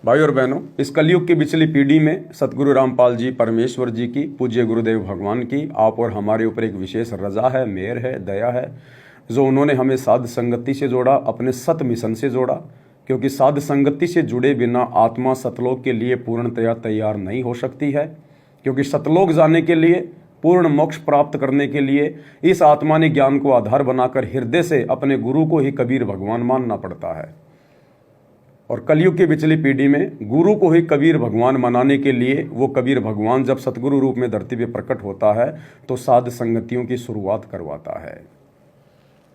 भाई और बहनों, इस कलयुग की पिछली पीढ़ी में सतगुरु रामपाल जी परमेश्वर जी की, पूज्य गुरुदेव भगवान की आप और हमारे ऊपर एक विशेष रजा है, मेहर है, दया है, जो उन्होंने हमें साध संगति से जोड़ा, अपने सत मिशन से जोड़ा। क्योंकि साध संगति से जुड़े बिना आत्मा सतलोक के लिए पूर्णतया तैयार नहीं हो सकती है। क्योंकि सतलोक जाने के लिए, पूर्ण मोक्ष प्राप्त करने के लिए इस आत्मा ने ज्ञान को आधार बनाकर हृदय से अपने गुरु को ही कबीर भगवान मानना पड़ता है। और कलयुग की पिछली पीढ़ी में गुरु को ही कबीर भगवान मनाने के लिए वो कबीर भगवान जब सतगुरु रूप में धरती पे प्रकट होता है तो साध संगतियों की शुरुआत करवाता है।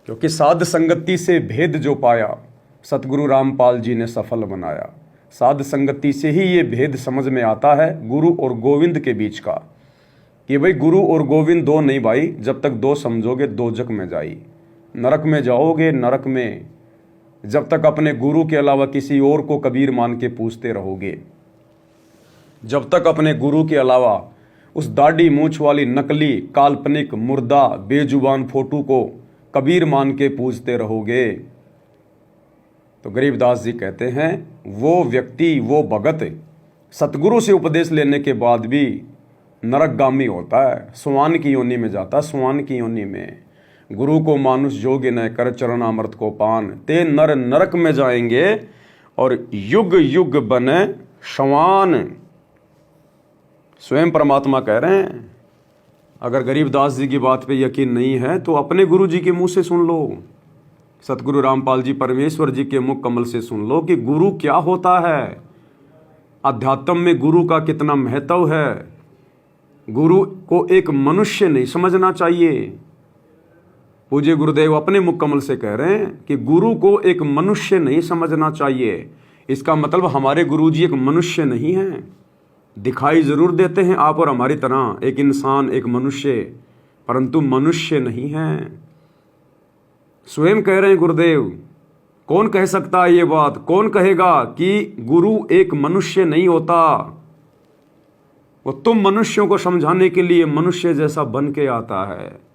क्योंकि साध संगति से भेद जो पाया सतगुरु रामपाल जी ने सफल बनाया। साध संगति से ही ये भेद समझ में आता है गुरु और गोविंद के बीच का, कि भाई गुरु और गोविंद दो नहीं भाई, जब तक दो समझोगे दोजक में जाई, नरक में जाओगे, नरक में जब तक अपने गुरु के अलावा किसी और को कबीर मान के पूछते रहोगे, जब तक अपने गुरु के अलावा उस दाढ़ी मूंछ वाली नकली काल्पनिक मुर्दा बेजुबान फोटू को कबीर मान के पूछते रहोगे। तो गरीबदास जी कहते हैं वो व्यक्ति, वो भगत सतगुरु से उपदेश लेने के बाद भी नरकगामी होता है, स्वान की योनि में जाता है। स्वान की योनि में गुरु को मानुष जोग न कर चरणामृत को पान, ते नर नरक में जाएंगे और युग युग बने शवान। स्वयं परमात्मा कह रहे हैं। अगर गरीबदास जी की बात पे यकीन नहीं है तो अपने गुरु जी के मुंह से सुन लो, सतगुरु रामपाल जी परमेश्वर जी के मुख कमल से सुन लो कि गुरु क्या होता है, अध्यात्म में गुरु का कितना महत्व है। गुरु को एक मनुष्य नहीं समझना चाहिए। पूज्य गुरुदेव अपने मुख कमल से कह रहे हैं कि गुरु को एक मनुष्य नहीं समझना चाहिए। इसका मतलब हमारे गुरुजी एक मनुष्य नहीं हैं, दिखाई जरूर देते हैं आप और हमारी तरह, एक इंसान, एक मनुष्य, परंतु मनुष्य नहीं हैं। स्वयं कह रहे हैं गुरुदेव। कौन कह सकता है ये बात? कौन कहेगा कि गुरु एक मनुष्य नहीं होता? वो तुम मनुष्यों को समझाने के लिए मनुष्य जैसा बन के आता है,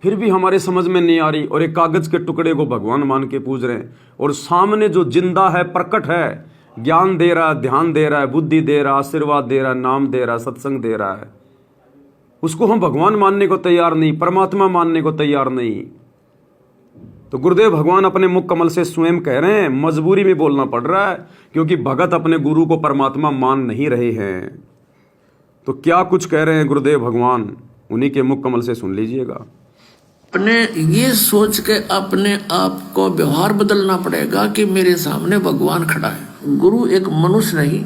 फिर भी हमारे समझ में नहीं आ रही और एक कागज के टुकड़े को भगवान मान के पूज रहे हैं। और सामने जो जिंदा है, प्रकट है, ज्ञान दे रहा है, ध्यान दे रहा है, बुद्धि दे रहा है, आशीर्वाद दे रहा है, नाम दे रहा है, सत्संग दे रहा है, उसको हम भगवान मानने को तैयार नहीं, परमात्मा मानने को तैयार नहीं। तो गुरुदेव भगवान अपने मुख कमल से स्वयं कह रहे हैं, मजबूरी में बोलना पड़ रहा है क्योंकि भगत अपने गुरु को परमात्मा मान नहीं रहे हैं। तो क्या कुछ कह रहे हैं गुरुदेव भगवान, उन्हीं के मुख कमल से सुन लीजिएगा। अपने ये सोच के अपने आप को व्यवहार बदलना पड़ेगा कि मेरे सामने भगवान खड़ा है, गुरु एक मनुष्य नहीं।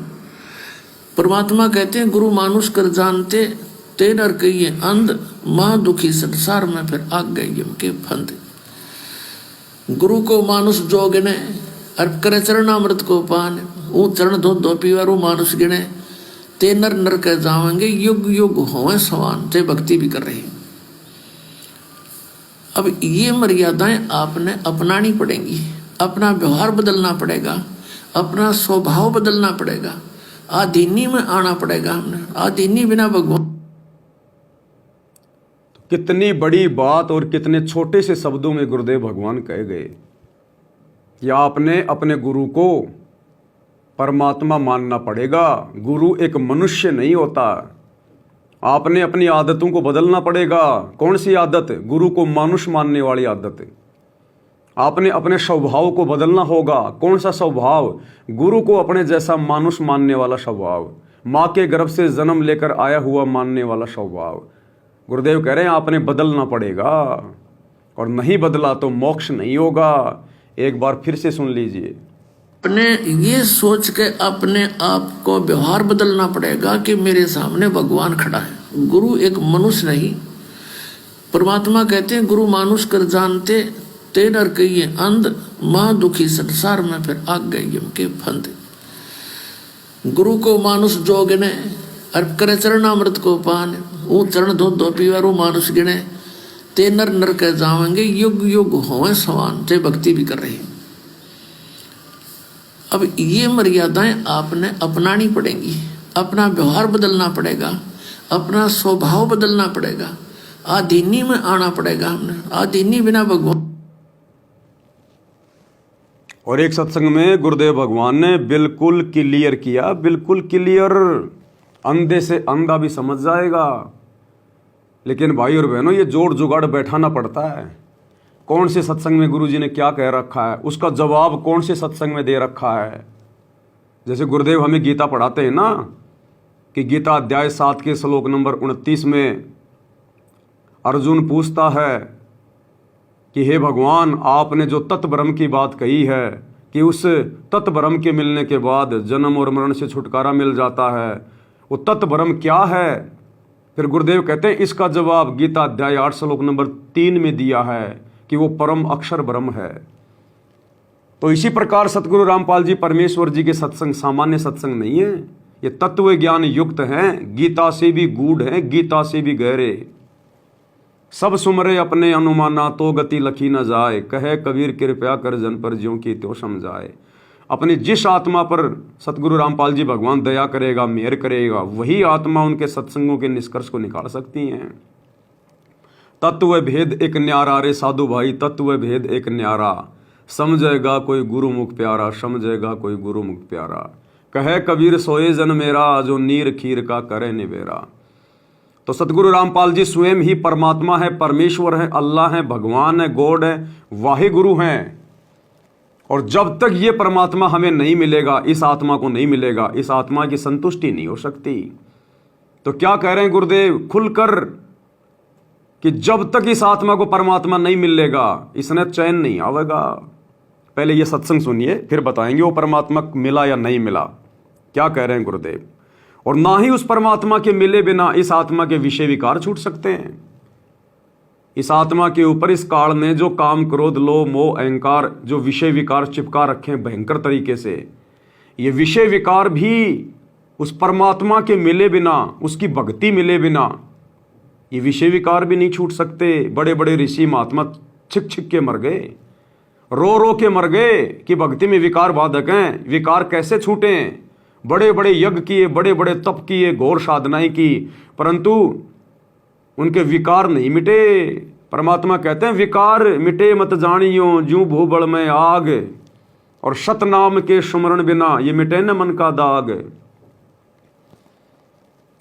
परमात्मा कहते हैं गुरु मानुष कर जानते, ते नर कहिए अंध, महा दुखी संसार में फिर आग गए यम के फंद। गुरु को मानुष जो गिने अर्प करे चरणामृत को पान, वो चरण धो धो पीवारू मानुष गिने, ते नर नर कह जावेंगे युग युग होवे सवान, ते भक्ति भी कर रही। अब ये मर्यादाएं आपने अपनानी पड़ेंगी, अपना व्यवहार बदलना पड़ेगा, अपना स्वभाव बदलना पड़ेगा, आधीनी में आना पड़ेगा हमने। आधीनी बिना भगवान। कितनी बड़ी बात और कितने छोटे से शब्दों में गुरुदेव भगवान कह गए कि आपने अपने गुरु को परमात्मा मानना पड़ेगा। गुरु एक मनुष्य नहीं होता। आपने अपनी आदतों को बदलना पड़ेगा। कौन सी आदत? गुरु को मानुष मानने वाली आदत। आपने अपने स्वभाव को बदलना होगा। कौन सा स्वभाव? गुरु को अपने जैसा मानुष मानने वाला स्वभाव, माँ के गर्भ से जन्म लेकर आया हुआ मानने वाला स्वभाव। गुरुदेव कह रहे हैं आपने बदलना पड़ेगा, और नहीं बदला तो मोक्ष नहीं होगा। एक बार फिर से सुन लीजिए। अपने ये सोच के अपने आप को व्यवहार बदलना पड़ेगा कि मेरे सामने भगवान खड़ा है, गुरु एक मनुष्य नहीं। परमात्मा कहते हैं गुरु मानुष कर जानते, ते नर कहिए अंध, महा दुखी संसार में फिर आग गए यम के फंद। गुरु को मानुष जो गिने अर्प करे चरणामृत को पान, वो चरण धो धो पीवारू मानुष गिने, ते नर नर कह जावेंगे युग युग होवे सवान, ते भक्ति भी कर रही। अब ये मर्यादाएं आपने अपनानी पड़ेंगी, अपना व्यवहार बदलना पड़ेगा, अपना स्वभाव बदलना पड़ेगा, आधीनी में आना पड़ेगा हमने। आधीनी बिना भगवान। और एक सत्संग में गुरुदेव भगवान ने बिल्कुल क्लियर किया, बिल्कुल क्लियर, अंधे से अंधा भी समझ जाएगा। लेकिन भाई और बहनों, ये जोड़ जुगाड़ बैठाना पड़ता है। कौन से सत्संग में गुरुजी ने क्या कह रखा है, उसका जवाब कौन से सत्संग में दे रखा है। जैसे गुरुदेव हमें गीता पढ़ाते हैं ना, कि गीता अध्याय 7 के श्लोक नंबर 29 में अर्जुन पूछता है कि हे भगवान, आपने जो तत्व ब्रह्म की बात कही है कि उस तत्व ब्रह्म के मिलने के बाद जन्म और मरण से छुटकारा मिल जाता है, वो तत्व ब्रह्म क्या है। फिर गुरुदेव कहते हैं इसका जवाब गीता अध्याय 8 श्लोक नंबर 3 में दिया है कि वो परम अक्षर ब्रह्म है। तो इसी प्रकार सतगुरु रामपाल जी परमेश्वर जी के सत्संग सामान्य सत्संग नहीं है, ये तत्व ज्ञान युक्त हैं, गीता से भी गूढ़ हैं, गीता से भी गहरे। सब सुमरे अपने अनुमाना तो गति लखी न जाए, कहे कबीर कृपया कर जन पर ज्यों की त्यों समझाए। अपनी जिस आत्मा पर सतगुरु रामपाल जी भगवान दया करेगा, मेहर करेगा, वही आत्मा उनके सत्संगों के निष्कर्ष को निकाल सकती हैं। तत्व भेद एक न्यारा रे साधु भाई, तत्व भेद एक न्यारा, समझेगा कोई गुरुमुख प्यारा, समझेगा कोई गुरुमुख प्यारा। कहे कबीर सोए जन मेरा, जो नीर खीर का करे निबेरा। तो सतगुरु रामपाल जी स्वयं ही परमात्मा है, परमेश्वर है, अल्लाह है, भगवान है, गॉड है, वाहे गुरु हैं। और जब तक ये परमात्मा हमें नहीं मिलेगा, इस आत्मा को नहीं मिलेगा, इस आत्मा की संतुष्टि नहीं हो सकती। तो क्या कह रहे हैं गुरुदेव खुलकर कि जब तक इस आत्मा को परमात्मा नहीं मिलेगा, इसने चैन नहीं आवेगा। पहले ये सत्संग सुनिए, फिर बताएंगे वो परमात्मा मिला या नहीं मिला। क्या कह रहे हैं गुरुदेव। और ना ही उस परमात्मा के मिले बिना इस आत्मा के विषय विकार छूट सकते हैं। इस आत्मा के ऊपर इस काल ने जो काम क्रोध लोभ मोह अहंकार जो विषय विकार चिपका रखे हैं भयंकर तरीके से, ये विषय विकार भी उस परमात्मा के मिले बिना, उसकी भक्ति मिले बिना, ये विषय विकार भी नहीं छूट सकते। बड़े बड़े ऋषि महात्मा छिक छिक के मर गए, रो रो के मर गए कि भक्ति में विकार बाधक हैं, विकार कैसे छूटें। बड़े बड़े यज्ञ किए, बड़े बड़े तप किए, घोर साधनाएं की, परंतु उनके विकार नहीं मिटे। परमात्मा कहते हैं विकार मिटे मत जानियो, जूं भूबल में आग, और सतनाम के सुमरण बिना ये मिटे न मन का दाग।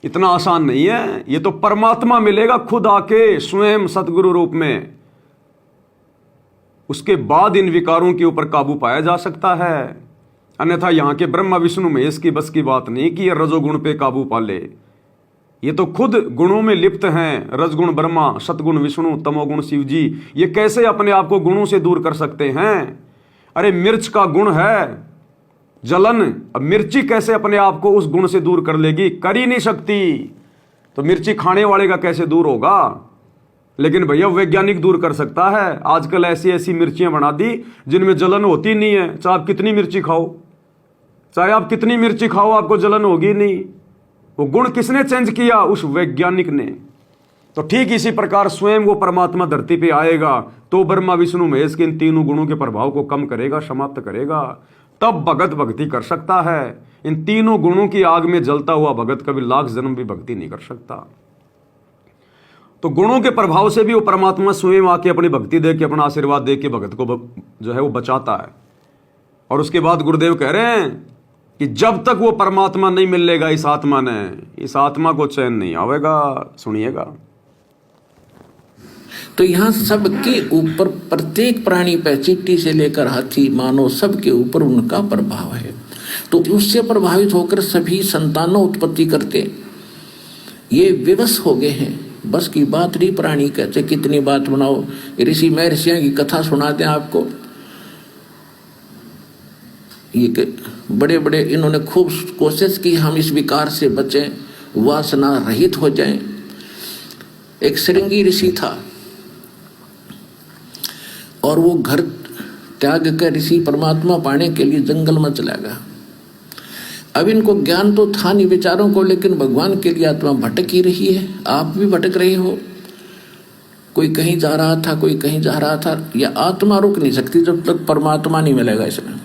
इतना आसान नहीं है, ये तो परमात्मा मिलेगा खुद आके स्वयं सतगुरु रूप में, उसके बाद इन विकारों के ऊपर काबू पाया जा सकता है। अन्यथा यहां के ब्रह्मा विष्णु महेश की बस की बात नहीं कि ये रजोगुण पे काबू पाले। ये तो खुद गुणों में लिप्त हैं। रजगुण ब्रह्मा, सतगुण विष्णु, तमोगुण शिव जी, ये कैसे अपने आप को गुणों से दूर कर सकते हैं। अरे मिर्च का गुण है जलन, अब मिर्ची कैसे अपने आप को उस गुण से दूर कर लेगी, कर ही नहीं सकती। तो मिर्ची खाने वाले का कैसे दूर होगा। लेकिन भैया वैज्ञानिक दूर कर सकता है। आजकल ऐसी ऐसी मिर्चियां बना दी जिनमें जलन होती नहीं है, चाहे आप कितनी मिर्ची खाओ, चाहे आप कितनी मिर्ची खाओ, आपको जलन होगी नहीं। वो गुण किसने चेंज किया, उस वैज्ञानिक ने। तो ठीक इसी प्रकार स्वयं वो परमात्मा धरती पे आएगा तो ब्रह्मा विष्णु महेश के इन तीनों गुणों के प्रभाव को कम करेगा, समाप्त करेगा, तब भगत भक्ति कर सकता है। इन तीनों गुणों की आग में जलता हुआ भगत कभी लाख जन्म भी भक्ति नहीं कर सकता। तो गुणों के प्रभाव से भी वो परमात्मा स्वयं आके अपनी भक्ति दे के, अपना आशीर्वाद दे के भगत को जो है वो बचाता है। और उसके बाद गुरुदेव कह रहे हैं कि जब तक वो परमात्मा नहीं मिलेगा इस आत्मा ने, इस आत्मा को चैन नहीं आवेगा। सुनिएगा। तो यहाँ सबके ऊपर, प्रत्येक प्राणी पे, चींटी से लेकर हाथी मानव, सबके ऊपर उनका प्रभाव है। तो उससे प्रभावित होकर सभी संतानों उत्पत्ति करते, ये विवश हो गए हैं। बस की बात नहीं, प्राणी कहते कितनी बात बनाओ। ऋषि महर्षियों की कथा सुनाते हैं आपको। ये बड़े बड़े इन्होंने खूब कोशिश की हम इस विकार से बचें, वासना रहित हो जाएं। एक श्रृंगी ऋषि था और वो घर त्याग कर ऋषि परमात्मा पाने के लिए जंगल में चला गया। अब इनको ज्ञान तो था नहीं विचारों को, लेकिन भगवान के लिए आत्मा भटक ही रही है। आप भी भटक रहे हो, कोई कहीं जा रहा था, कोई कहीं जा रहा था। यह आत्मा रुक नहीं सकती जब तक परमात्मा नहीं मिलेगा इसमें।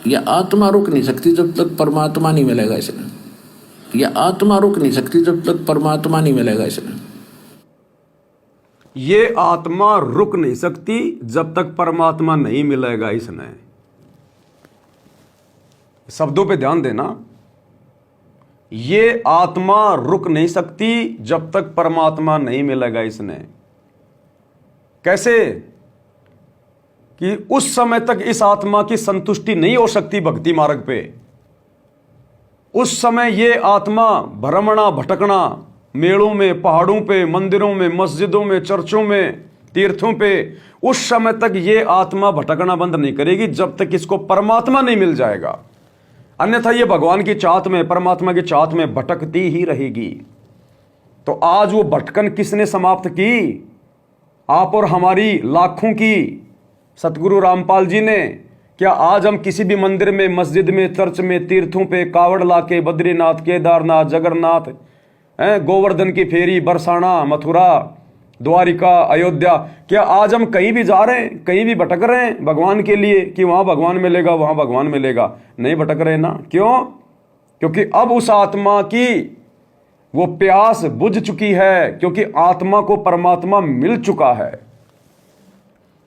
यह आत्मा रुक नहीं सकती जब तक परमात्मा नहीं मिलेगा इसमें। यह आत्मा रुक नहीं सकती जब तक परमात्मा नहीं मिलेगा इसमें। ये आत्मा रुक नहीं सकती जब तक परमात्मा नहीं मिलेगा इसने। शब्दों पे ध्यान देना। ये आत्मा रुक नहीं सकती जब तक परमात्मा नहीं मिलेगा इसने। कैसे? कि उस समय तक इस आत्मा की संतुष्टि नहीं हो सकती भक्ति मार्ग पे। उस समय ये आत्मा भ्रमणा भटकना, मेलों में, पहाड़ों पे, मंदिरों में, मस्जिदों में, चर्चों में, तीर्थों पे, उस समय तक ये आत्मा भटकना बंद नहीं करेगी जब तक इसको परमात्मा नहीं मिल जाएगा। अन्यथा ये भगवान की चाहत में, परमात्मा की चाहत में भटकती ही रहेगी। तो आज वो भटकन किसने समाप्त की? आप और हमारी लाखों की सतगुरु रामपाल जी ने। क्या आज हम किसी भी मंदिर में, मस्जिद में, चर्च में, तीर्थों पे कावड़ लाके बद्रीनाथ, केदारनाथ, जगन्नाथ, गोवर्धन की फेरी, बरसाना, मथुरा, द्वारिका, अयोध्या, क्या आज हम कहीं भी जा रहे हैं, कहीं भी भटक रहे हैं भगवान के लिए कि वहां भगवान मिलेगा, वहां भगवान मिलेगा? नहीं भटक रहे ना। क्यों? क्योंकि अब उस आत्मा की वो प्यास बुझ चुकी है, क्योंकि आत्मा को परमात्मा मिल चुका है।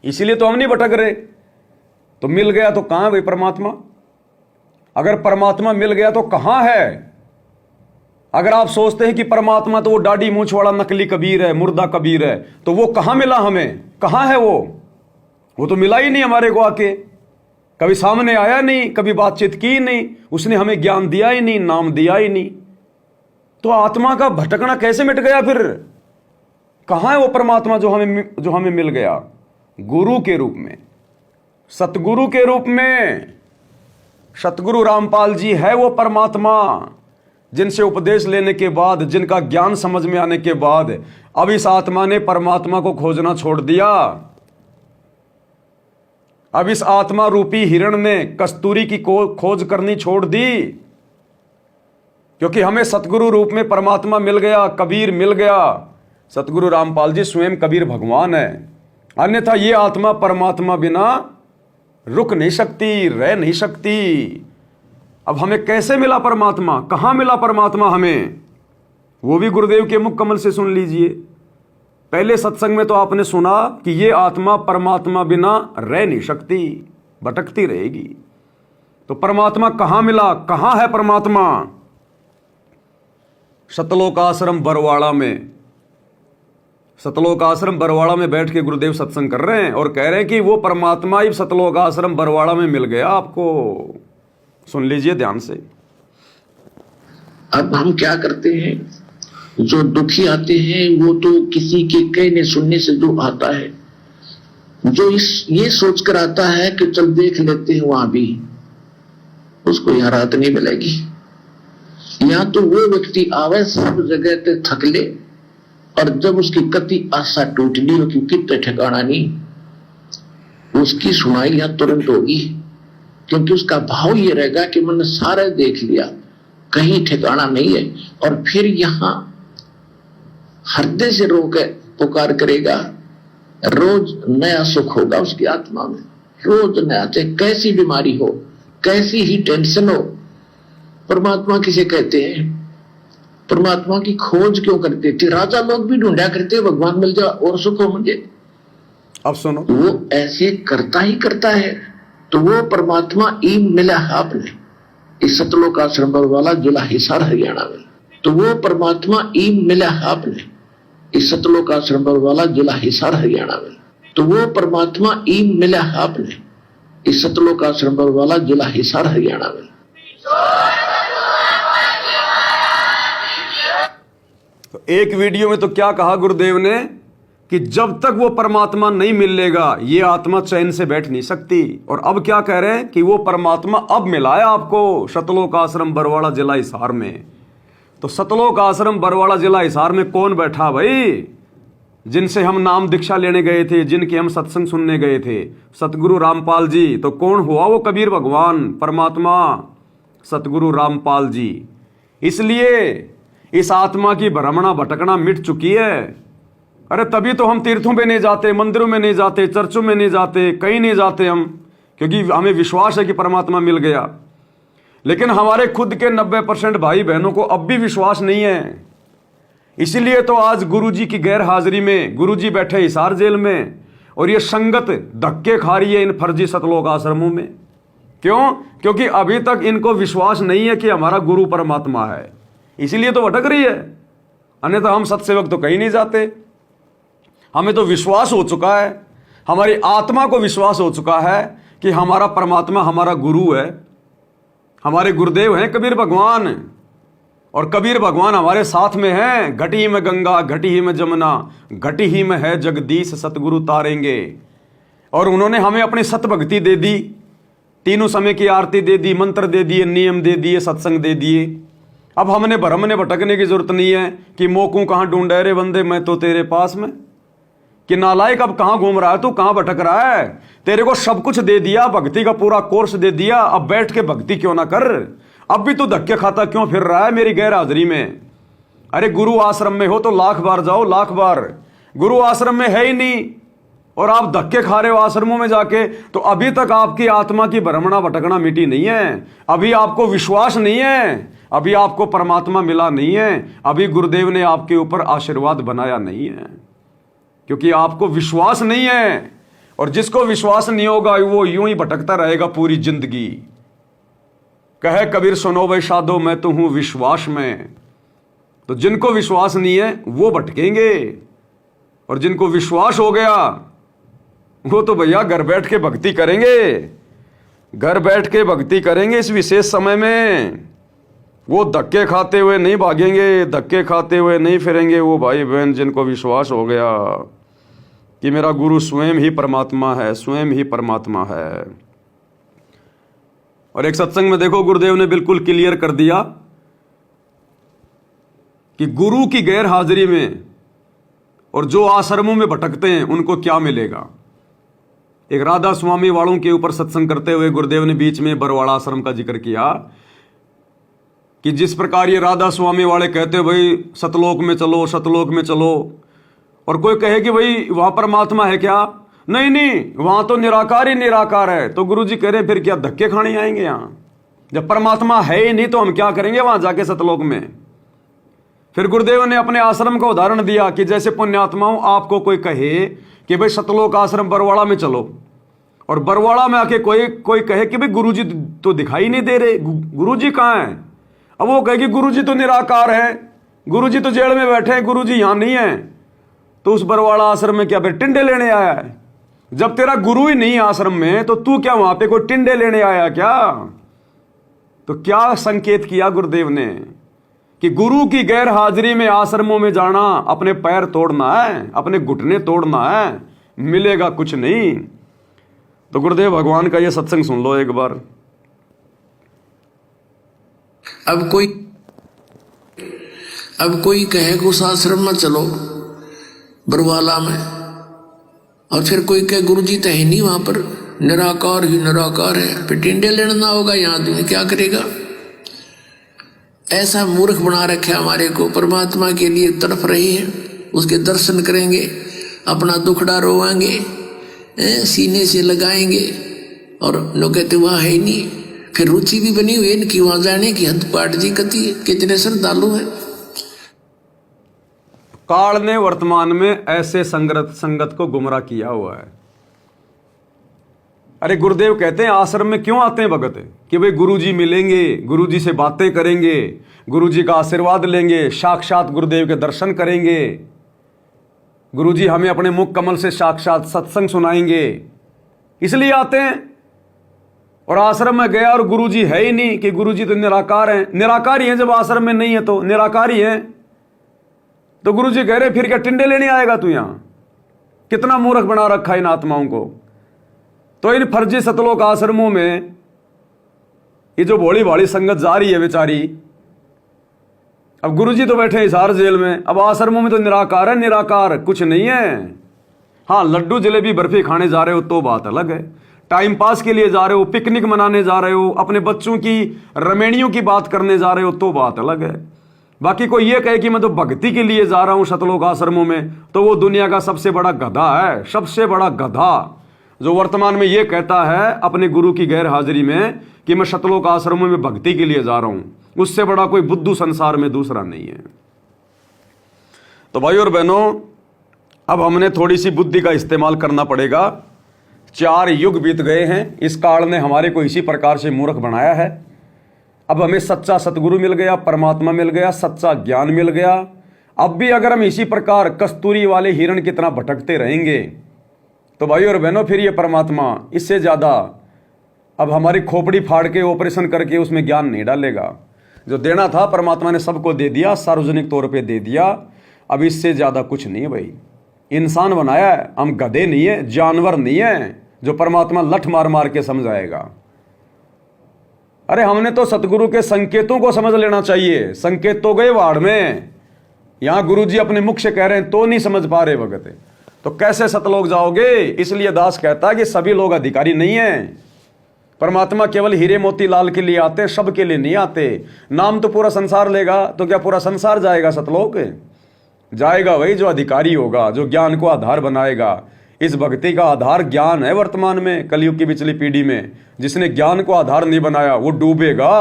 इसीलिए तो हम नहीं भटक रहे। तो मिल गया तो कहां है भाई परमात्मा? अगर परमात्मा मिल गया तो कहां है? अगर आप सोचते हैं कि परमात्मा तो वो दाढ़ी मूंछ वाला नकली कबीर है, मुर्दा कबीर है, तो वो कहां मिला हमें? कहां है वो तो मिला ही नहीं हमारे को आके, कभी सामने आया नहीं, कभी बातचीत की नहीं, उसने हमें ज्ञान दिया ही नहीं, नाम दिया ही नहीं। तो आत्मा का भटकना कैसे मिट गया फिर? कहां है वो परमात्मा जो हमें मिल गया? गुरु के रूप में, सतगुरु के रूप में। सतगुरु रामपाल जी है वो परमात्मा जिनसे उपदेश लेने के बाद, जिनका ज्ञान समझ में आने के बाद अब इस आत्मा ने परमात्मा को खोजना छोड़ दिया। अब इस आत्मा रूपी हिरण ने कस्तूरी की खोज करनी छोड़ दी, क्योंकि हमें सतगुरु रूप में परमात्मा मिल गया, कबीर मिल गया। सतगुरु रामपाल जी स्वयं कबीर भगवान है। अन्यथा ये आत्मा परमात्मा बिना रुक नहीं सकती, रह नहीं सकती। अब हमें कैसे मिला परमात्मा? कहां मिला परमात्मा हमें? वो भी गुरुदेव के मुख कमल से सुन लीजिए। पहले सत्संग में तो आपने सुना कि ये आत्मा परमात्मा बिना रह नहीं सकती, भटकती रहेगी। तो परमात्मा कहां मिला? कहां है परमात्मा? सतलोक आश्रम बरवाड़ा में, सतलोक आश्रम बरवाड़ा में बैठ के गुरुदेव सत्संग कर रहे हैं और कह रहे हैं कि वो परमात्मा ही सतलोक आश्रम बरवाड़ा में मिल गया आपको। सुन लीजिए ध्यान से। अब हम क्या करते हैं, जो दुखी आते हैं वो तो किसी के कहने सुनने से जो आता है, जो ये सोचकर आता है कि चल देख लेते हैं वहां भी, उसको यहाँ राहत नहीं मिलेगी। यहाँ तो वो व्यक्ति आवे सब जगह पे थक ले, और जब उसकी कति आशा टूट ली हो कि कितने ठिकाना नहीं, उसकी सुनाई यहाँ तुरंत होगी। क्योंकि उसका भाव ये रहेगा कि मैंने सारे देख लिया, कहीं ठिकाना नहीं है। और फिर यहाँ हृदय से रो के पुकार करेगा, रोज नया सुख होगा उसकी आत्मा में, रोज नया। चाहे कैसी बीमारी हो, कैसी ही टेंशन हो, परमात्मा किसे कहते हैं? परमात्मा की खोज क्यों करते थे? राजा लोग भी ढूंढा करते भगवान मिल जाए और सुख हो मुझे। अब सुनो, वो ऐसे करता ही करता है। तो वो परमात्मा ई मिला आपने इस सतलोक आश्रम वाला जिला हिसार हरियाणा में। तो वो परमात्मा ई मिला आपने इस सतलोक आश्रम वाला जिला हिसार हरियाणा में। तो वो परमात्मा ई मिला आपने इस सतलोक आश्रम वाला जिला हिसार हरियाणा में। तो एक वीडियो में तो क्या कहा गुरुदेव ने कि जब तक वो परमात्मा नहीं मिलेगा ये आत्मा चैन से बैठ नहीं सकती। और अब क्या कह रहे हैं कि वो परमात्मा अब मिला है आपको सतलोक आश्रम बरवाड़ा जिला हिसार में। तो सतलोक आश्रम बरवाड़ा जिला हिसार में कौन बैठा भाई? जिनसे हम नाम दीक्षा लेने गए थे, जिनके हम सत्संग सुनने गए थे, सतगुरु रामपाल जी। तो कौन हुआ वो? कबीर भगवान, परमात्मा सतगुरु रामपाल जी। इसलिए इस आत्मा की भ्रमणा भटकना मिट चुकी है। अरे तभी तो हम तीर्थों पे नहीं जाते, मंदिरों में नहीं जाते, चर्चों में नहीं जाते, कहीं नहीं जाते हम, क्योंकि हमें विश्वास है कि परमात्मा मिल गया। लेकिन हमारे खुद के 90% भाई बहनों को अब भी विश्वास नहीं है। इसीलिए तो आज गुरुजी की गैर हाजिरी में गुरुजी बैठे हिसार जेल में और ये संगत धक्के खा रही है इन फर्जी सतलोक आश्रमों में। क्यों? क्योंकि अभी तक इनको विश्वास नहीं है कि हमारा गुरु परमात्मा है, इसीलिए तो भटक रही है। अन्यथा हम सत्सेवक तो कहीं नहीं जाते। हमें तो विश्वास हो चुका है, हमारी आत्मा को विश्वास हो चुका है कि हमारा परमात्मा हमारा गुरु है, हमारे गुरुदेव हैं कबीर भगवान, और कबीर भगवान हमारे साथ में हैं। घटी ही में गंगा, घटी ही में जमुना, घटी ही में है जगदीश, सतगुरु तारेंगे। और उन्होंने हमें अपनी सत भक्ति दे दी, तीनों समय की आरती दे दी, मंत्र दे दिए, नियम दे दिए, सत्संग दे दिए। अब हमने भ्रम ने भटकने की जरूरत नहीं है कि मोकू कहाँ ढूंढे रे बंदे, मैं तो तेरे पास में। कि नालायक अब कहाँ घूम रहा है तू, कहाँ भटक रहा है? तेरे को सब कुछ दे दिया, भक्ति का पूरा कोर्स दे दिया, अब बैठ के भक्ति क्यों ना कर? अब भी तू धक्के खाता क्यों फिर रहा है मेरी गैर हाजिरी में? अरे गुरु आश्रम में हो तो लाख बार जाओ, लाख बार। गुरु आश्रम में है ही नहीं और आप धक्के खा रहे हो आश्रमों में जाके, तो अभी तक आपकी आत्मा की भ्रमणा भटकना मिटी नहीं है। अभी आपको विश्वास नहीं है, अभी आपको परमात्मा मिला नहीं है, अभी गुरुदेव ने आपके ऊपर आशीर्वाद बनाया नहीं है, क्योंकि आपको विश्वास नहीं है। और जिसको विश्वास नहीं होगा वो यूं ही भटकता रहेगा पूरी जिंदगी। कहे कबीर सुनो भाई साधो, मैं तो हूं विश्वास में। तो जिनको विश्वास नहीं है वो भटकेंगे, और जिनको विश्वास हो गया वो तो भैया घर बैठ के भक्ति करेंगे, घर बैठ के भक्ति करेंगे। इस विशेष समय में वो धक्के खाते हुए नहीं भागेंगे, धक्के खाते हुए नहीं फिरेंगे। वो भाई बहन जिनको विश्वास हो गया कि मेरा गुरु स्वयं ही परमात्मा है, स्वयं ही परमात्मा है। और एक सत्संग में देखो गुरुदेव ने बिल्कुल क्लियर कर दिया कि गुरु की गैर हाजिरी में और जो आश्रमों में भटकते हैं उनको क्या मिलेगा। एक राधा स्वामी वालों के ऊपर सत्संग करते हुए गुरुदेव ने बीच में बरवाड़ा आश्रम का जिक्र किया कि जिस प्रकार ये राधा स्वामी वाले कहते भाई सतलोक में चलो, सतलोक में चलो, और कोई कहे कि भाई वहां परमात्मा है क्या? नहीं नहीं, वहां तो निराकार ही निराकार है। तो गुरुजी कह रहे फिर क्या धक्के खाने आएंगे यहां? जब परमात्मा है ही नहीं तो हम क्या करेंगे वहां जाके सतलोक में? फिर गुरुदेव ने अपने आश्रम का उदाहरण दिया कि जैसे पुण्यात्माओं आपको कोई कहे कि भाई सतलोक आश्रम बरवाड़ा में चलो, और बरवाड़ा में आके कोई कहे कि भाई गुरुजी तो दिखाई नहीं दे रहे, गुरुजी कहाँ है? अब वो कहे कि गुरुजी तो निराकार है, गुरुजी तो जेल में बैठे हैं, गुरुजी यहां नहीं है। तो उस बरवाड़ा आश्रम में क्या फिर टिंडे लेने आया है? जब तेरा गुरु ही नहीं है आश्रम में तो तू क्या वहां पे कोई टिंडे लेने आया क्या? तो क्या संकेत किया गुरुदेव ने कि गुरु की गैर हाजिरी में आश्रमों में जाना अपने पैर तोड़ना है, अपने घुटने तोड़ना है, मिलेगा कुछ नहीं। तो गुरुदेव भगवान का यह सत्संग सुन लो एक बार। अब कोई कहे कि उस आश्रम में चलो बरवाला में, और फिर कोई कहे गुरुजी तो है नहीं वहां पर, निराकार ही निराकार है, फिर टिंडे लेना होगा यहाँ आदमी क्या करेगा? ऐसा मूर्ख बना रखा हमारे को। परमात्मा के लिए तड़प रही है, उसके दर्शन करेंगे, अपना दुखड़ा रोवाएंगे, सीने से लगाएंगे, और लोग कहते वहां है ही नहीं। फिर रुचि भी बनी हुई है इनकी वहां जाने की, हद पाट जी कती कितने श्रद्धालु है। काल ने वर्तमान में ऐसे संगत को गुमराह किया हुआ है। अरे गुरुदेव कहते हैं आश्रम में क्यों आते हैं भगत कि भाई गुरुजी मिलेंगे, गुरुजी से बातें करेंगे, गुरुजी का आशीर्वाद लेंगे, साक्षात गुरुदेव के दर्शन करेंगे, गुरुजी हमें अपने मुख कमल से साक्षात सत्संग सुनाएंगे, इसलिए आते हैं। और आश्रम में गया और गुरुजी है ही नहीं कि गुरुजी तो निराकार हैं। निराकार ही हैं, जब आश्रम में नहीं है तो निराकार ही हैं। तो गुरुजी कह रहे फिर क्या टिंडे लेने आएगा तू यहां? कितना मूर्ख बना रखा है इन आत्माओं को। तो इन फर्जी सतलोक आश्रमों में ये जो भोली भाली संगत जा रही है बेचारी, अब गुरुजी तो बैठे हिसार जेल में, अब आश्रमों में तो निराकार है, निराकार कुछ नहीं है। हाँ, लड्डू जलेबी बर्फी खाने जा रहे हो तो बात अलग है, टाइम पास के लिए जा रहे हो, पिकनिक मनाने जा रहे हो, अपने बच्चों की रमेणियों की बात करने जा रहे हो तो बात अलग है। बाकी कोई ये कहे कि मैं तो भक्ति के लिए जा रहा हूं सतलोक आश्रमों में, तो वो दुनिया का सबसे बड़ा गधा है, सबसे बड़ा गधा, जो वर्तमान में ये कहता है अपने गुरु की गैर हाजिरी में कि मैं सतलोक आश्रमों में भक्ति के लिए जा रहा हूं। उससे बड़ा कोई बुद्धू संसार में दूसरा नहीं है। तो भाई और बहनों, अब हमने थोड़ी सी बुद्धि का इस्तेमाल करना पड़ेगा। 4 युग बीत गए हैं, इस काल ने हमारे को इसी प्रकार से मूर्ख बनाया है। अब हमें सच्चा सतगुरु मिल गया, परमात्मा मिल गया, सच्चा ज्ञान मिल गया। अब भी अगर हम इसी प्रकार कस्तूरी वाले हिरण की तरह भटकते रहेंगे तो भाई और बहनों फिर ये परमात्मा इससे ज़्यादा अब हमारी खोपड़ी फाड़ के ऑपरेशन करके उसमें ज्ञान नहीं डालेगा। जो देना था परमात्मा ने सबको दे दिया, सार्वजनिक तौर पे दे दिया। अब इससे ज़्यादा कुछ नहीं है भाई। इंसान बनाया है, हम गधे नहीं है, जानवर नहीं है जो परमात्मा लठ मार मार के समझाएगा। अरे हमने तो सतगुरु के संकेतों को समझ लेना चाहिए। संकेत तो गए वाड़ में, यहां गुरुजी अपने मुख से कह रहे हैं तो नहीं समझ पा रहे वक्त, तो कैसे सतलोक जाओगे। इसलिए दास कहता है कि सभी लोग अधिकारी नहीं है। परमात्मा केवल हीरे मोती लाल के लिए आते, सब के लिए नहीं आते। नाम तो पूरा संसार लेगा तो क्या पूरा संसार जाएगा सतलोक? जाएगा वही जो अधिकारी होगा, जो ज्ञान को आधार बनाएगा। इस भक्ति का आधार ज्ञान है। वर्तमान में कलयुग की पिछली पीढ़ी में जिसने ज्ञान को आधार नहीं बनाया वो डूबेगा।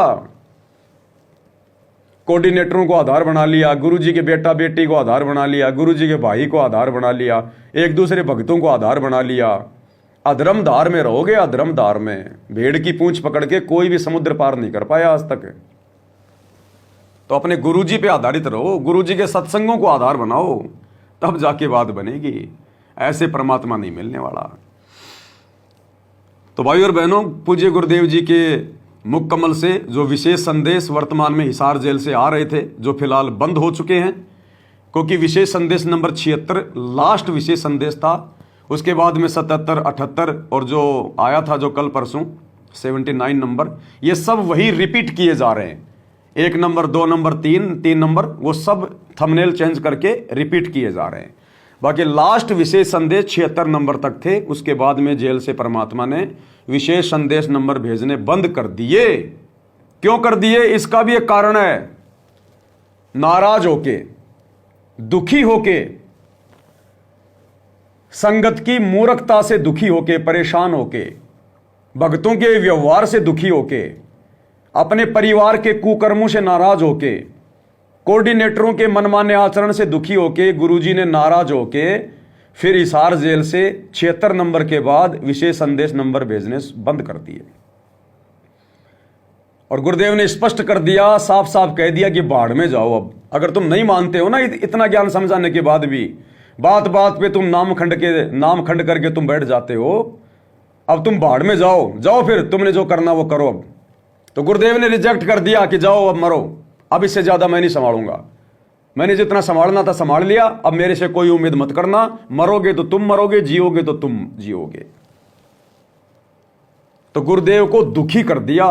कोऑर्डिनेटरों को आधार बना लिया, गुरुजी के बेटा बेटी को आधार बना लिया, गुरुजी के भाई को आधार बना लिया, एक दूसरे भक्तों को आधार बना लिया। अधर्म धार में रहोगे, अधर्म धार में। भेड़ की पूंछ पकड़ के कोई भी समुद्र पार नहीं कर पाया आज तक। तो अपने गुरुजी पे आधारित रहो, गुरुजी के सत्संगों को आधार बनाओ, तब जाके बात बनेगी। ऐसे परमात्मा नहीं मिलने वाला। तो भाई और बहनों, पूज्य गुरुदेव जी के मुख कमल से जो विशेष संदेश वर्तमान में हिसार जेल से आ रहे थे, जो फिलहाल बंद हो चुके हैं, क्योंकि विशेष संदेश नंबर 76 लास्ट विशेष संदेश था। उसके बाद में 77, 78 और जो आया था जो कल परसों 79 नंबर, ये सब वही रिपीट किए जा रहे हैं। 1 नंबर, 2 नंबर, 3 नंबर, वो सब थंबनेल चेंज करके रिपीट किए जा रहे हैं। बाकी लास्ट विशेष संदेश 76 नंबर तक थे। उसके बाद में जेल से परमात्मा ने विशेष संदेश नंबर भेजने बंद कर दिए। क्यों कर दिए, इसका भी एक कारण है। नाराज होके, दुखी होके, संगत की मूर्खता से दुखी होके, परेशान होके, भक्तों के व्यवहार से दुखी होके, अपने परिवार के कुकर्मों से नाराज होके, कोऑर्डिनेटरों के मनमाने आचरण से दुखी होके, गुरुजी ने नाराज होके फिर हिसार जेल से 76 नंबर के बाद विशेष संदेश नंबर भेजने बंद कर दिए। और गुरुदेव ने स्पष्ट कर दिया, साफ साफ कह दिया कि बाढ़ में जाओ। अब अगर तुम नहीं मानते हो ना, इतना ज्ञान समझाने के बाद भी बात बात पे तुम नाम खंड करके तुम बैठ जाते हो, अब तुम बाढ़ में जाओ। जाओ फिर, तुमने जो करना वो करो। अब तो गुरुदेव ने रिजेक्ट कर दिया कि जाओ अब मरो, अब इससे ज्यादा मैं नहीं संभालूंगा। मैंने जितना संभालना था संभाल लिया, अब मेरे से कोई उम्मीद मत करना। मरोगे तो तुम मरोगे, जियोगे तो तुम जियोगे। तो गुरुदेव को दुखी कर दिया।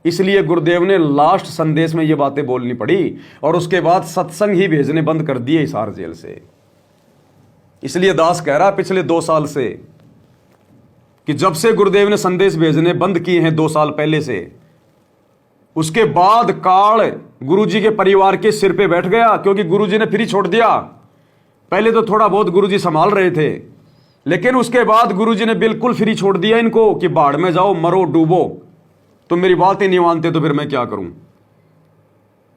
इसलिए गुरुदेव ने लास्ट संदेश में ये बातें बोलनी पड़ी और उसके बाद सत्संग ही भेजने बंद कर दिए हिसार जेल से। इसलिए दास कह रहा पिछले 2 साल से कि जब से गुरुदेव ने संदेश भेजने बंद किए हैं 2 साल पहले से, उसके बाद काल गुरुजी के परिवार के सिर पे बैठ गया, क्योंकि गुरुजी ने फ्री छोड़ दिया। पहले तो थोड़ा बहुत गुरुजी संभाल रहे थे, लेकिन उसके बाद गुरुजी ने बिल्कुल फ्री छोड़ दिया इनको कि बाढ़ में जाओ, मरो, डूबो। तुम मेरी बात ही नहीं मानते तो फिर मैं क्या करूं।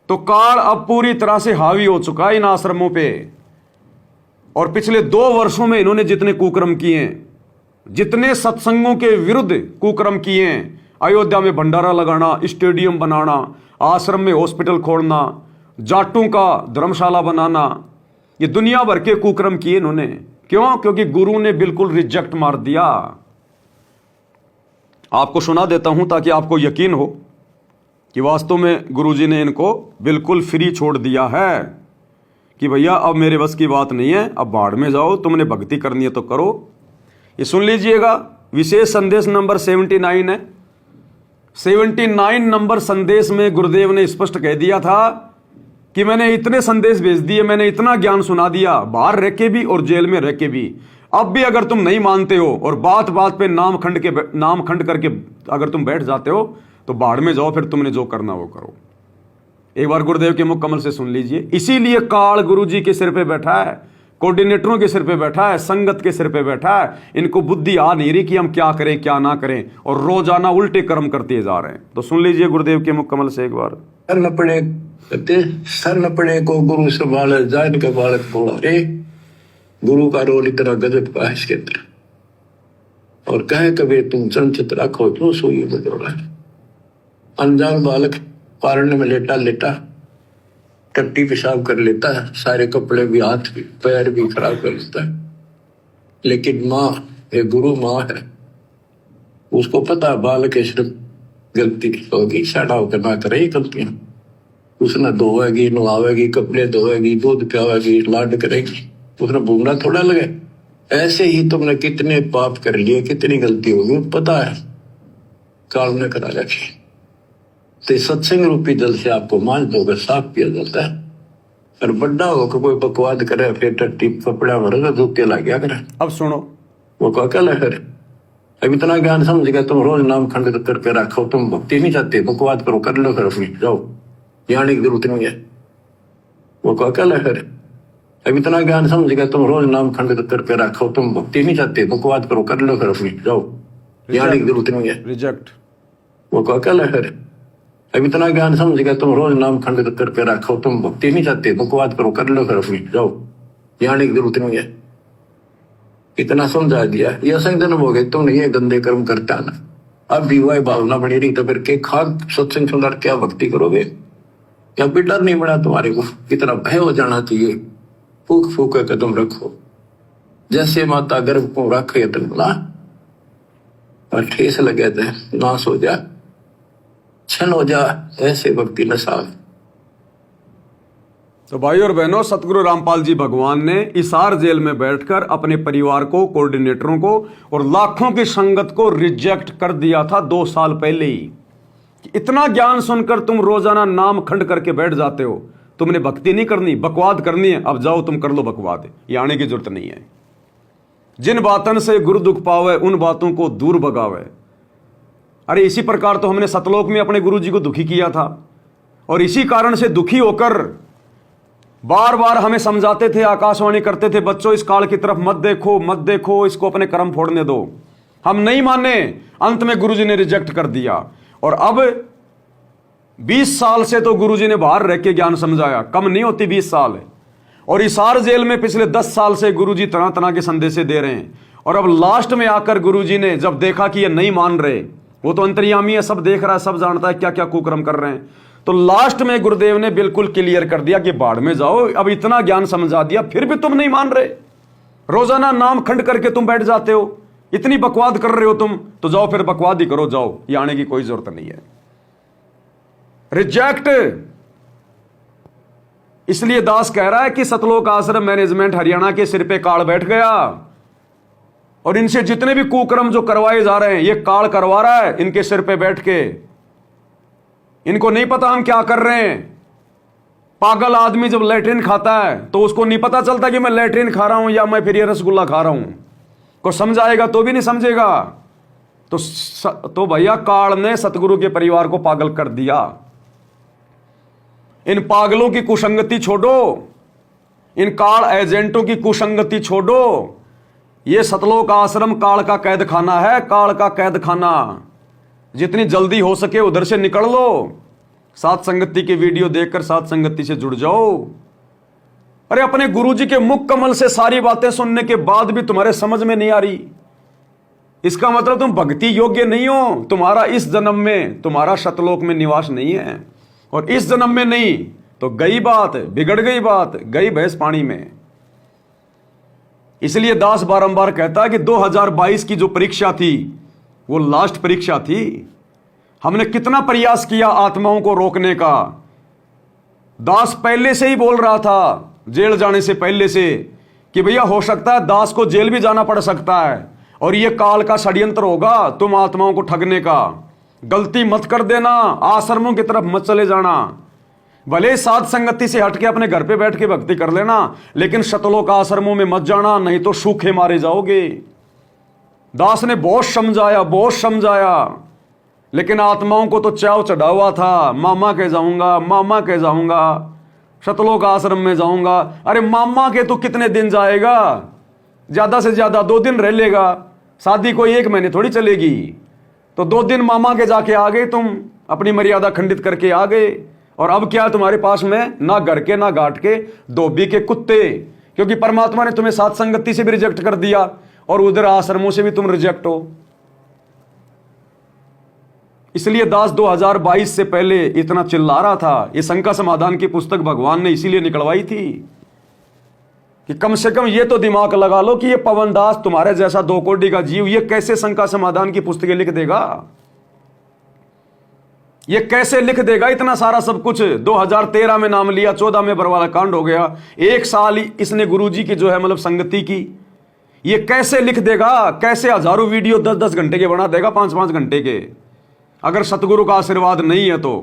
तो काल अब पूरी तरह से हावी हो चुका है इन आश्रमों पे। और पिछले 2 वर्षों में इन्होंने जितने कुकर्म किए हैं, जितने सत्संगों के विरुद्ध कुकर्म किए हैं, अयोध्या में भंडारा लगाना, स्टेडियम बनाना, आश्रम में हॉस्पिटल खोलना, जाटों का धर्मशाला बनाना, ये दुनिया भर के कुकर्म किए इन्होंने। क्यों? क्योंकि गुरु ने बिल्कुल रिजेक्ट मार दिया। आपको सुना देता हूं ताकि आपको यकीन हो कि वास्तव में गुरुजी ने इनको बिल्कुल फ्री छोड़ दिया है कि भैया अब मेरे बस की बात नहीं है, अब बाढ़ में जाओ, तुमने भक्ति करनी है तो करो। ये सुन लीजिएगा, विशेष संदेश नंबर 79 है। 79 नंबर संदेश में गुरुदेव ने स्पष्ट कह दिया था कि मैंने इतने संदेश भेज दिए, मैंने इतना ज्ञान सुना दिया, बाहर रह के भी और जेल में रह के भी। अब भी अगर तुम नहीं मानते हो और बात बात पे नाम खंड करके अगर तुम बैठ जाते हो तो बाढ़ में जाओ, फिर तुमने जो करना वो करो। एक बार गुरुदेव के मुख कमल से सुन लीजिए। इसीलिए काल गुरुजी के सिर पे बैठा है, कोऑर्डिनेटरों के सिर पे बैठा है, संगत के सिर पे बैठा है। इनको बुद्धि आ नहीं रही कि हम क्या करें क्या ना करें, और रोजाना उल्टे कर्म करते जा रहे हैं। तो सुन लीजिए गुरुदेव के मुख कमल से एक बार। सर न पड़े को गुरु संभाले, जान के बालक बोला रे। गुरु का रोल इतना गजब का है इसके अंदर। और कहे कबीर तुम संचित रखो क्यों सोई बजोड़ा। अनजान बालक पारने में लेटा लेटा टट्टी पेशाब कर लेता है, सारे कपड़े भी हाथ भी पैर भी खराब कर लेता है। लेकिन माँ, एक गुरु माँ है, उसको पता है बालक सिर्फ गलती होगी, साड़ा होकर ना करे गलतियां। उसने धोएगी, नहावेगी, कपड़े धोएगी, दूध पियावेगी, लाड करेगी, उसने भूखना थोड़ा लगे। ऐसे ही तुमने कितने पाप कर लिए, कितनी गलती होगी पता है, काल ने करा रखी। तो सत्संग रूपी जल से आपको मान दोगे, साफ पिया जाता है। और बड्डा होकर कोई बकवाद करे, फिर टट्टी कपड़ा भरेगा, धोते लग गया करे। अब सुनो, वो क्या कल है। अब इतना ज्ञान समझ गया, तुम रोज नाम खंडित करके रखो, तुम भक्ति नहीं चाहते, बकवाद करो, कर लो, फिर अपनी जाओ, जाने की जरूरत नहीं है। वो क्या कल है। अब इतना ज्ञान समझ गया, तुम रोज नाम खंडित करके रखो, तुम भक्ति नहीं चाहते, बकवाद करो, कर लो, फिर अपनी जाओ, जाने की जरूरत नहीं है। रिजेक्ट। वो क्या कल है। अब इतना ज्ञान समझ गया, तुम रोज नाम खंडित करके रखो, तुम भक्ति नहीं चाहते, बकवाद करो, कर लो, फिर अपनी जाओ, जाने की जरूरत नहीं है। इतना समझा दिया, ये असंग जन्म हो गए, तुमने ये गंदे कर्म करता ना। अब भी वही भावना बनी रही, तो फिर के खाक सत्संग सुंदर क्या भक्ति करोगे। क्या भी डर नहीं बना तुम्हारे को, इतना भय हो जाना चाहिए। फूक फूक कदम रखो, जैसे माता गर्भ को रखे ना, और ठेस लगे थे नाश हो जा, क्षण हो जा, ऐसे भक्ति न साफ। तो भाई और बहनों, सतगुरु रामपाल जी भगवान ने हिसार जेल में बैठकर अपने परिवार को, कोऑर्डिनेटरों को और लाखों की संगत को रिजेक्ट कर दिया था 2 साल पहले ही। इतना ज्ञान सुनकर तुम रोजाना नाम खंड करके बैठ जाते हो। तुमने भक्ति नहीं करनी, बकवाद करनी है, अब जाओ तुम कर लो बकवाद, ये आने की जरूरत नहीं है। जिन बातन से गुरु दुख पावे, उन बातों को दूर भगावे। अरे इसी प्रकार तो हमने सतलोक में अपने गुरु जी को दुखी किया था, और इसी कारण से दुखी होकर बार बार हमें समझाते थे, आकाशवाणी करते थे, बच्चों इस काल की तरफ मत देखो, मत देखो, इसको अपने कर्म फोड़ने दो। हम नहीं माने, अंत में गुरुजी ने रिजेक्ट कर दिया। और अब 20 साल से तो गुरुजी ने बाहर रह के ज्ञान समझाया, कम नहीं होती 20 साल। और हिसार जेल में पिछले 10 साल से गुरुजी तरह तरह के संदेशे दे रहे हैं। और अब लास्ट में आकर गुरुजी ने जब देखा कि ये नहीं मान रहे, वो तो अंतर्यामी है, सब देख रहा है, सब जानता है क्या क्या कुकर्म कर रहे हैं, तो लास्ट में गुरुदेव ने बिल्कुल क्लियर कर दिया कि बाढ़ में जाओ, अब इतना ज्ञान समझा दिया, फिर भी तुम नहीं मान रहे, रोजाना नाम खंड करके तुम बैठ जाते हो, इतनी बकवाद कर रहे हो तुम, तो जाओ फिर बकवाद ही करो, जाओ, ये आने की कोई जरूरत नहीं है। रिजेक्ट। इसलिए दास कह रहा है कि सतलोक आश्रम मैनेजमेंट हरियाणा के सिर पे काल बैठ गया, और इनसे जितने भी कुकर्म जो करवाए जा रहे हैं, ये काल करवा रहा है इनके सिर पे बैठ के। इनको नहीं पता हम क्या कर रहे हैं। पागल आदमी जब लैट्रिन खाता है तो उसको नहीं पता चलता कि मैं लैट्रिन खा रहा हूं या मैं फिर ये रसगुल्ला खा रहा हूं। को समझाएगा तो भी नहीं समझेगा। तो भैया काल ने सतगुरु के परिवार को पागल कर दिया। इन पागलों की कुसंगति छोड़ो, इन काल एजेंटों की कुसंगति छोड़ो। ये सतलोक आश्रम काल का कैद खाना है, काल का कैद खाना। जितनी जल्दी हो सके उधर से निकल लो। सात संगति के वीडियो देखकर सात संगति से जुड़ जाओ। अरे अपने गुरुजी के मुख कमल से सारी बातें सुनने के बाद भी तुम्हारे समझ में नहीं आ रही, इसका मतलब तुम भक्ति योग्य नहीं हो। तुम्हारा इस जन्म में, तुम्हारा सतलोक में निवास नहीं है, और इस जन्म में नहीं तो गई बात, बिगड़ गई बात, गई भैंस पानी में। इसलिए दास बारंबार कहता है कि 2022 की जो परीक्षा थी वो लास्ट परीक्षा थी। हमने कितना प्रयास किया आत्माओं को रोकने का। दास पहले से ही बोल रहा था, जेल जाने से पहले से, कि भैया हो सकता है दास को जेल भी जाना पड़ सकता है, और यह काल का षड्यंत्र होगा तुम आत्माओं को ठगने का। गलती मत कर देना, आश्रमों की तरफ मत चले जाना। भले साध संगति से हटके अपने घर पे बैठ के भक्ति कर लेना, लेकिन सतलोक आश्रमों में मत जाना, नहीं तो सूखे मारे जाओगे। दास ने बहुत समझाया, बहुत समझाया, लेकिन आत्माओं को तो चाव चढ़ा हुआ था, मामा के जाऊंगा, मामा के जाऊंगा, सतलोक आश्रम में जाऊंगा। अरे मामा के तो कितने दिन जाएगा, ज्यादा से ज्यादा 2 दिन रह लेगा। शादी को 1 महीने थोड़ी चलेगी, तो 2 दिन मामा के जाके आ गए तुम, अपनी मर्यादा खंडित करके आ गए। और अब क्या तुम्हारे पास में, ना घर के ना घाट के, धोबी के कुत्ते, क्योंकि परमात्मा ने तुम्हें सात संगति से भी रिजेक्ट कर दिया और उधर आश्रमों से भी तुम रिजेक्ट हो। इसलिए दास 2022 से पहले इतना चिल्ला रहा था। ये शंका समाधान की पुस्तक भगवान ने इसीलिए निकलवाई थी कि कम से कम ये तो दिमाग लगा लो कि ये पवन दास तुम्हारे जैसा 2 कोटि का जीव ये कैसे शंका समाधान की पुस्तकें लिख देगा, ये कैसे लिख देगा इतना सारा सब कुछ। 2013 में नाम लिया, 14 में बरवाला कांड हो गया, 1 साल इसने गुरुजी की जो है मतलब संगति की, ये कैसे लिख देगा, कैसे हजारों वीडियो 10-10 घंटे के बना देगा, 5-5 घंटे के। अगर सतगुरु का आशीर्वाद नहीं है तो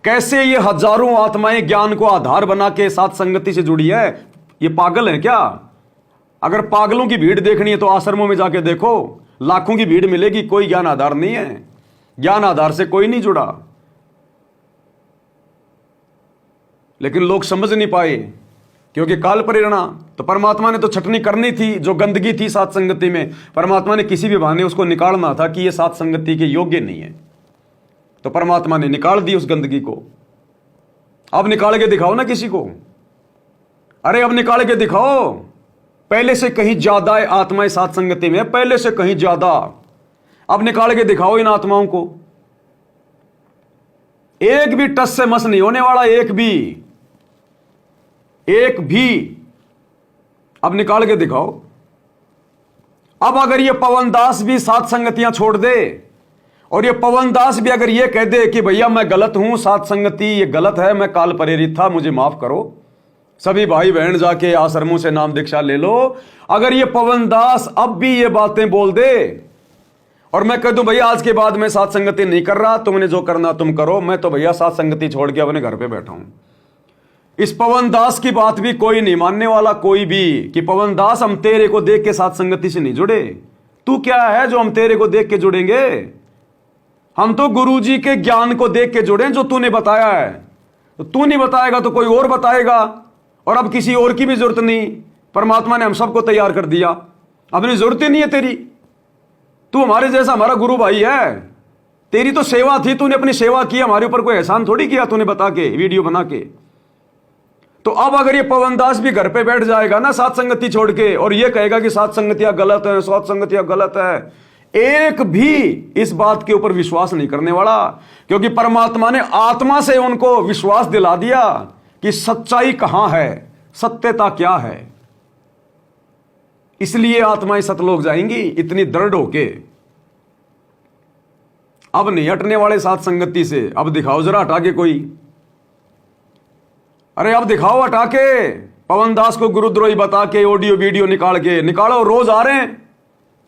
कैसे ये हजारों आत्माएं ज्ञान को आधार बना के साथ संगति से जुड़ी है। ये पागल है क्या? अगर पागलों की भीड़ देखनी है तो आश्रमों में जाके देखो, लाखों की भीड़ मिलेगी, कोई ज्ञान आधार नहीं है, ज्ञान आधार से कोई नहीं जुड़ा। लेकिन लोग समझ नहीं पाए क्योंकि काल प्रेरणा तो परमात्मा ने तो छटनी करनी थी, जो गंदगी थी सात संगति में परमात्मा ने किसी भी बहाने उसको निकालना था कि ये सात संगति के योग्य नहीं है, तो परमात्मा ने निकाल दी उस गंदगी को। अब निकाल के दिखाओ ना किसी को, अरे अब निकाल के दिखाओ, पहले से कहीं ज्यादा आत्माएं सात संगति में, पहले से कहीं ज्यादा। अब निकाल के दिखाओ इन आत्माओं को, एक भी टस से मस नहीं होने वाला, एक भी। अब निकाल के दिखाओ। अब अगर ये पवन दास भी सात संगतियां छोड़ दे और ये पवन दास भी अगर ये कह दे कि भैया मैं गलत हूं, सात संगति ये गलत है, मैं काल प्रेरित था, मुझे माफ करो, सभी भाई बहन जाके आश्रमों से नाम दीक्षा ले लो। अगर ये पवन दास अब भी ये बातें बोल दे और मैं कह दूं भैया आज के बाद मैं सात संगति नहीं कर रहा, तुमने जो करना तुम करो, मैं तो भैया सात संगति छोड़ के अपने घर पे बैठा हूं, इस पवन दास की बात भी कोई नहीं मानने वाला, कोई भी, कि पवन दास हम तेरे को देख के सात संगति से नहीं जुड़े। तू क्या है जो हम तेरे को देख के जुड़ेंगे? हम तो गुरुजी के ज्ञान को देख के जुड़े जो तूने बताया है। तो तू नहीं बताएगा तो कोई और बताएगा, और अब किसी और की भी जरूरत नहीं, परमात्मा ने हम सबको तैयार कर दिया, अपनी जरूरत ही नहीं है तेरी। तू हमारे जैसा हमारा गुरु भाई है, तेरी तो सेवा थी, तूने अपनी सेवा की, हमारे ऊपर कोई एहसान थोड़ी किया तूने बता के वीडियो बना के। तो अब अगर ये पवन दास भी घर पे बैठ जाएगा ना सात संगति छोड़ के और ये कहेगा कि सात संगतियां गलत है, सात संगतियां गलत है, एक भी इस बात के ऊपर विश्वास नहीं करने वाला, क्योंकि परमात्मा ने आत्मा से उनको विश्वास दिला दिया कि सच्चाई कहां है, सत्यता क्या है। इसलिए आत्माएं सतलोक जाएंगी इतनी दृढ़ होके। अब नहीं हटने वाले सात संगति से। अब दिखाओ जरा हटा के कोई, अरे अब दिखाओ हटा के, पवन दास को गुरुद्रोही बता के ऑडियो वीडियो निकाल के निकालो, रोज आ रहे हैं,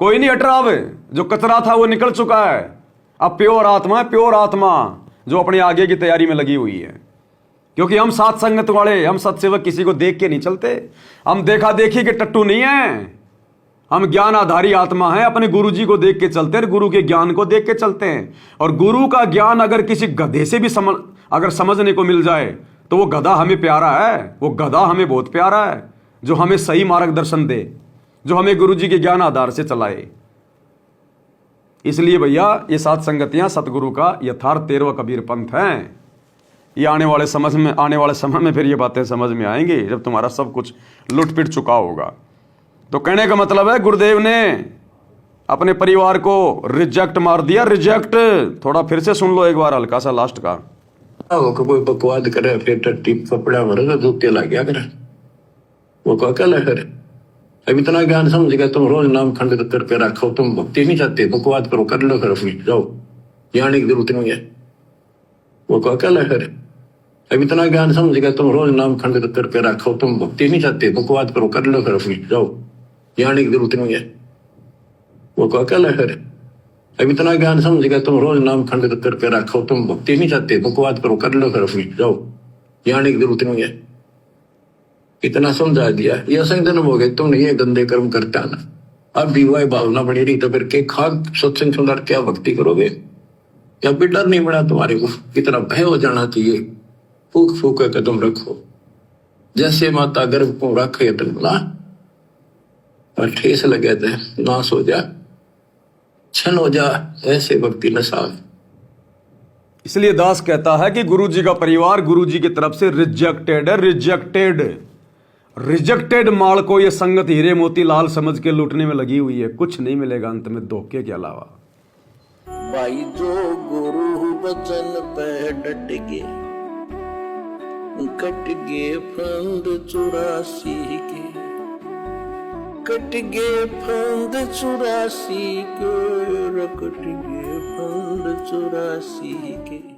कोई नहीं हट रहा। अब जो कचरा था वो निकल चुका है, अब प्योर आत्मा है, प्योर आत्मा जो अपने आगे की तैयारी में लगी हुई है। क्योंकि हम सात संगत वाले, हम सत्सेवक किसी को देख के नहीं चलते, हम देखा देखी के टट्टू नहीं है, हम ज्ञान आधारी आत्मा है, अपने गुरु जी को देख के चलते हैं, गुरु के ज्ञान को देख के चलते हैं। और गुरु का ज्ञान अगर किसी गधे से भी अगर समझने को मिल जाए तो वो गधा हमें प्यारा है, वो गधा हमें बहुत प्यारा है, जो हमें सही मार्गदर्शन दे, जो हमें गुरु जी के ज्ञान आधार से चलाए। इसलिए भैया ये सात संगतियां सतगुरु का यथार्थ 13वां कबीर पंथ हैं। ये आने वाले समय में फिर ये बातें समझ में आएंगी जब तुम्हारा सब कुछ लुट पिट चुका होगा। तो कहने का मतलब है गुरुदेव ने अपने परिवार को रिजेक्ट मार दिया, रिजेक्ट। थोड़ा फिर से सुन लो एक बार हल्का सा लास्ट का। कोई बकवाद करे फिर टट्टी कपड़ा भरे जूते लग गया करे, वो क्या कल है। अब इतना ज्ञान समझ गया, तुम रोज नाम खंडित करके रखो, तुम भक्ति नहीं चाहते, बकवाद करो, कर लो, फिर जाओ, जाने की जरूरत नहीं है। वो क्या कल है। अब इतना ज्ञान समझ गया, तुम रोज नाम खंडित करके रखो, तुम भक्ति नहीं चाहते, बकवाद करो, कर लो, फिर जाओ, जाने की जरूरत नहीं है। वो क्या कल है। अब इतना ज्ञान समझ गया, तुम रोज नाम खंडित करके रखो, तुम भक्ति नहीं चाहते, बकवाद करो, कर लो, फिर जाओ, जाने की जरूरत नहीं है। इतना समझा दिया, ये असंग जन्म हो गए, तुमने ये गंदे कर्म करते आना। अब विवाह भावना बनी रही तो फिर के खाग सत्संग सुंदर क्या भक्ति करोगे? क्या भी डर नहीं बना तुम्हारे को? इतना भय हो जाना चाहिए। फूक फूक के कदम रखो, जैसे माता गर्भ को रखे तो ना और ठेस लगे थे नाश हो जा, छन हो जा, ऐसे भक्ति न साफ। इसलिए दास कहता है कि गुरु जी का परिवार गुरु जी की तरफ से रिजेक्टेड है, रिजेक्टेड माल को ये संगत हीरे मोती लाल समझ के लूटने में लगी हुई है। कुछ नहीं मिलेगा अंत में धोखे के अलावा। भाई जो गुरु वचन पे डट गए, कट गए फंद 84 के, कट गए फंद 84 के, कट गए फंद 84 के।